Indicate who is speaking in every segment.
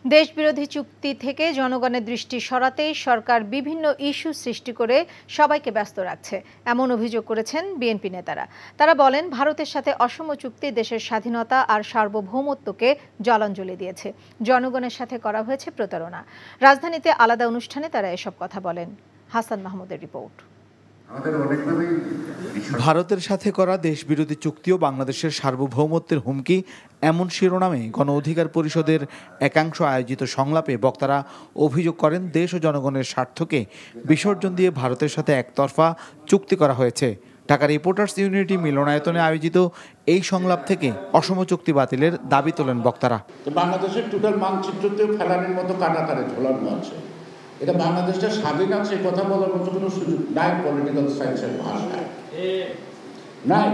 Speaker 1: দেশবিরোধী চুক্তি থেকে জনগণের দৃষ্টি সরাতেই সরকার বিভিন্ন ইস্যু সৃষ্টি করে সবাইকে ব্যস্ত রাখছে, এমন অভিযোগ করেছেন বিএনপি নেতারা। তারা বলেন, ভারতের সাথে অসম চুক্তি দেশের স্বাধীনতা আর সার্বভৌমত্বকে জলাঞ্জলি দিয়েছে, জনগণের সাথে করা হয়েছে প্রতারণা। রাজধানীতে আলাদা অনুষ্ঠানে তারা এসব কথা বলেন। হাসান মাহমুদের রিপোর্ট।
Speaker 2: ভারতের সাথে করা দেশবিরোধী চুক্তিও বাংলাদেশের সার্বভৌমত্বের হুমকি, এমন শিরোনামে গণ অধিকার পরিষদের একাংশ আয়োজিত সংলাপে বক্তারা অভিযোগ করেন, দেশ ও জনগণের স্বার্থকে বিসর্জন দিয়ে ভারতের সাথে একতরফা চুক্তি করা হয়েছে। ঢাকা রিপোর্টার্স ইউনিটি মিলনায়তনে আয়োজিত এই সংলাপ থেকে অসম চুক্তি বাতিলের দাবি তোলেন বক্তারা।
Speaker 3: বাংলাদেশের টোটাল মানচিত্রতেও ফেলানোর মতো কাটাতারে ঝোলানো আছে। এটা বাংলাদেশটা স্বাধীন আছে কথা বলার মতো কোনো সুযোগ নাই পলিটিক্যাল সায়েন্সের ভাষায় নাই।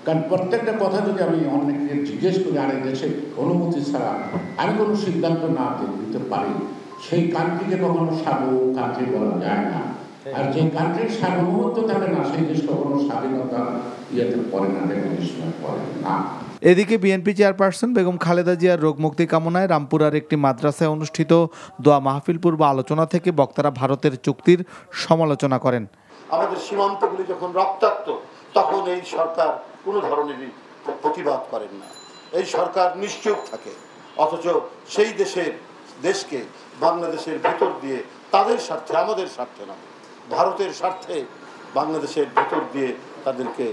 Speaker 3: কারণ প্রত্যেকটা কথা যদি আমি অনেককে জিজ্ঞেস করি আরেক দেশের অনুমতি ছাড়া আমি কোনো সিদ্ধান্ত না দিতে পারি, সেই কান্ট্রিকে কখনো সার্বভৌম কান্ট্রি বলা যায় না। আর যে কান্ট্রির সার্বভৌমত্ব থাকে না, সেই দেশ কখনো স্বাধীনতা ইয়েতে পড়ে না, রেভলিউশনে পড়ে না।
Speaker 2: এদিকে বিএনপি চেয়ারপারসন বেগম খালেদা জিয়ার রোগমুক্তি কামনায় রামপুরার একটি মাদ্রাসায় অনুষ্ঠিত দোয়া মাহফিল পূর্ব আলোচনা থেকে বক্তারা ভারতের চুক্তির সমালোচনা করেন।
Speaker 4: আমাদের সীমান্তগুলি যখন রক্তাক্ত, তখন এই সরকার কোনো ধরনেরই প্রতিবাদ করেন না। এই সরকার নিশ্চুপ থাকে, অথচ সেই দেশকে বাংলাদেশের ভেতর দিয়ে তাদের স্বার্থে, আমাদের স্বার্থে না, ভারতের স্বার্থে বাংলাদেশের ভেতর দিয়ে তাদেরকে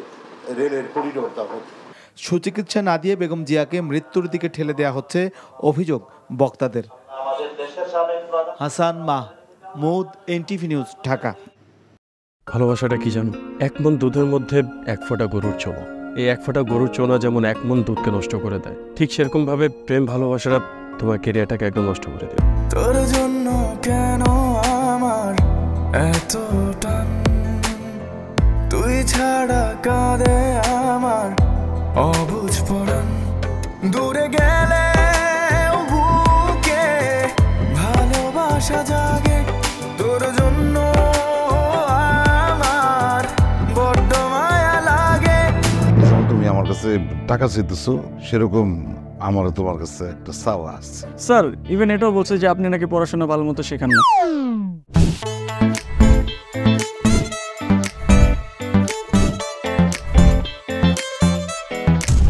Speaker 4: রেলের করিডোর দেওয়া হচ্ছে।
Speaker 2: সুচিকিৎসা না দিয়ে বেগম জিয়াকে মৃত্যুর দিকে ঠেলে দেওয়া হচ্ছে অভিযোগ বক্তাদের। Hasan Mahmud, NTV news, Dhaka.
Speaker 5: ভালোবাসাটা কি জানো? 1 মণ দুধের মধ্যে 1 ফোঁটা গরুর চোনা। এই 1 ফোঁটা গরুর চোনা যেমন 1 মণ দুধকে নষ্ট করে দেয়, ঠিক সেরকম ভাবে প্রেম ভালোবাসাটা তোমার ক্যারিয়ারটাকে একদম নষ্ট করে দেয়।
Speaker 6: তোর জন্য কেন আমার এত টান, তুই ছাড়া কাঁদে আমার অবুঝ পরাণ, দূরে গেলে বুকে ভালোবাসা জাগে, তোর জন্য আমার বড্ড মায়া লাগে।
Speaker 7: তুমি আমার কাছে টাকা চাইতেছো, সেরকম আমারও তোমার কাছে একটা চাওয়া আছে।
Speaker 8: স্যার ইভেন এটাও বলছে যে আপনি নাকি পড়াশোনা ভালো মতো শেখান না।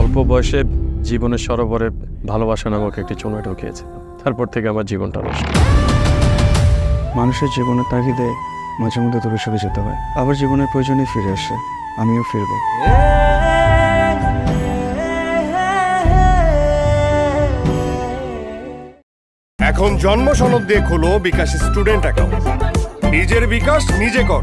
Speaker 5: অল্প বয়সে জীবনের সরোবরে ভালোবাসা নামক একটি চোনা ঢুকিয়েছে, তারপর থেকে আমার জীবনটা নষ্ট।
Speaker 8: মানুষের জীবনের তাগিদে মাঝে মধ্যে দূরে সরে যেতে হয়, আবার জীবনের প্রয়োজনে ফিরে আসে। আমিও ফিরব।
Speaker 9: এখন জন্ম সনদ দিয়ে খোলো বিকাশ স্টুডেন্ট অ্যাকাউন্ট। নিজের বিকাশ নিজে কর।